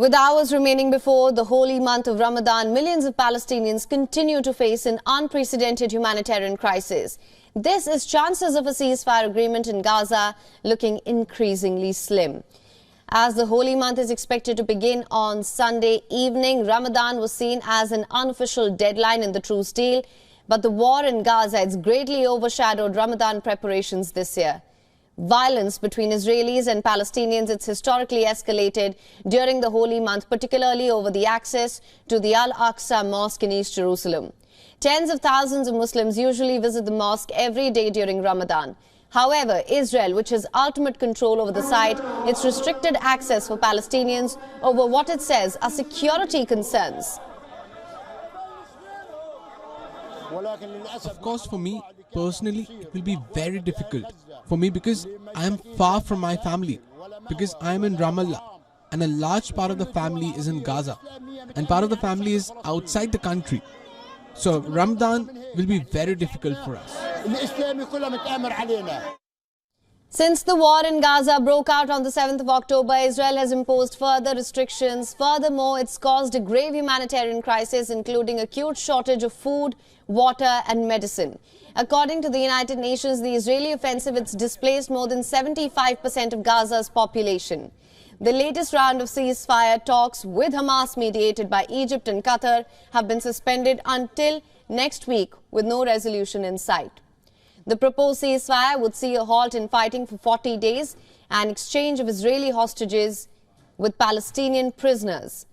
With hours remaining before the holy month of Ramadan, millions of Palestinians continue to face an unprecedented humanitarian crisis. This is chances of a ceasefire agreement in Gaza looking increasingly slim. As the holy month is expected to begin on Sunday evening, Ramadan was seen as an unofficial deadline in the Truce deal, but the war in Gaza has greatly overshadowed Ramadan preparations this year. Violence between Israelis and Palestinians has historically escalated during the holy month, particularly over the access to the Al-Aqsa Mosque in East Jerusalem. Tens of thousands of Muslims usually visit the mosque every day during Ramadan. However, Israel, which has ultimate control over the site, it's restricted access for Palestinians over what it says are security concerns. Of course, for me, personally, it will be very difficult for me because I am far from my family, because I am in Ramallah and a large part of the family is in Gaza and part of the family is outside the country. So Ramadan will be very difficult for us. Since the war in Gaza broke out on the 7th of October, Israel has imposed further restrictions. Furthermore, it's caused a grave humanitarian crisis, including acute shortage of food, water and medicine. According to the United Nations, the Israeli offensive has displaced more than 75% of Gaza's population. The latest round of ceasefire talks with Hamas, mediated by Egypt and Qatar, have been suspended until next week with no resolution in sight. The proposed ceasefire would see a halt in fighting for 40 days and exchange of Israeli hostages with Palestinian prisoners.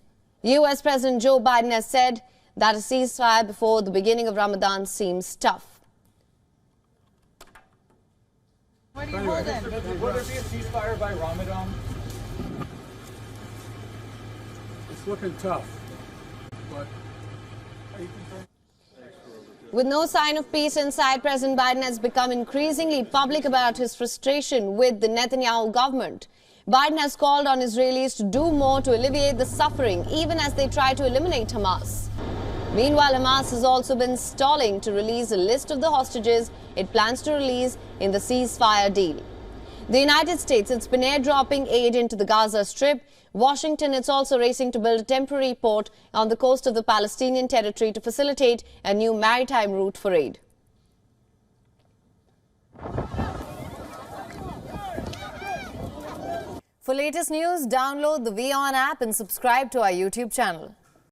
US President Joe Biden has said that a ceasefire before the beginning of Ramadan seems tough. Will there be a ceasefire by Ramadan? It's looking tough, but With no sign of peace in sight, President Biden has become increasingly public about his frustration with the Netanyahu government. Biden has called on Israelis to do more to alleviate the suffering, even as they try to eliminate Hamas. Meanwhile, Hamas has also been stalling to release a list of the hostages it plans to release in the ceasefire deal. The United States has been airdropping aid into the Gaza Strip. Washington is also racing to build a temporary port on the coast of the Palestinian territory to facilitate a new maritime route for aid. For latest news, download the WION app and subscribe to our YouTube channel.